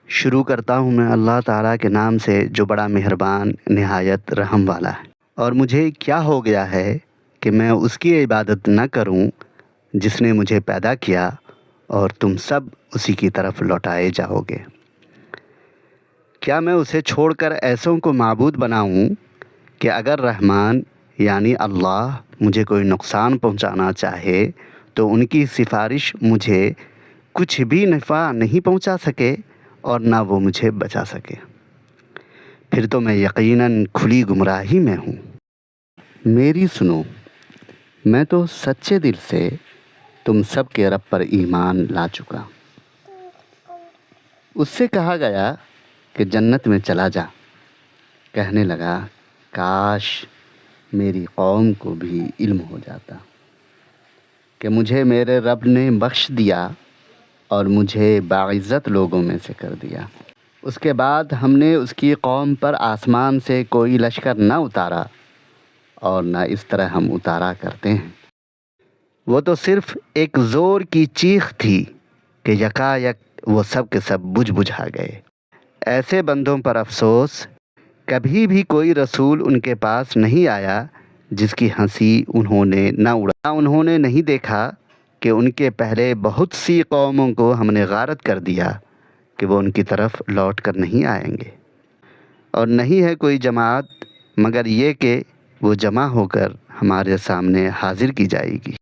شروع کرتا ہوں میں اللہ تعالیٰ کے نام سے جو بڑا مہربان نہایت رحم والا ہے۔ اور مجھے کیا ہو گیا ہے کہ میں اس کی عبادت نہ کروں جس نے مجھے پیدا کیا، اور تم سب اسی کی طرف لوٹائے جاؤ گے۔ کیا میں اسے چھوڑ کر ایسوں کو معبود بناؤں کہ اگر رحمان یعنی اللہ مجھے کوئی نقصان پہنچانا چاہے تو ان کی سفارش مجھے کچھ بھی نفع نہیں پہنچا سکے اور نہ وہ مجھے بچا سکے؟ پھر تو میں یقیناً کھلی گمراہی میں ہوں۔ میری سنو، میں تو سچے دل سے تم سب کے رب پر ایمان لا چکا۔ اس سے کہا گیا کہ جنت میں چلا جا۔ کہنے لگا کاش میری قوم کو بھی علم ہو جاتا کہ مجھے میرے رب نے بخش دیا اور مجھے باعزت لوگوں میں سے کر دیا۔ اس کے بعد ہم نے اس کی قوم پر آسمان سے کوئی لشکر نہ اتارا اور نہ اس طرح ہم اتارا کرتے ہیں۔ وہ تو صرف ایک زور کی چیخ تھی کہ یکایک وہ سب کے سب بجھا گئے۔ ایسے بندوں پر افسوس، کبھی بھی کوئی رسول ان کے پاس نہیں آیا جس کی ہنسی انہوں نے نہ اڑا۔ انہوں نے نہیں دیکھا کہ ان کے پہلے بہت سی قوموں کو ہم نے غارت کر دیا کہ وہ ان کی طرف لوٹ کر نہیں آئیں گے، اور نہیں ہے کوئی جماعت مگر یہ کہ وہ جمع ہو کر ہمارے سامنے حاضر کی جائے گی۔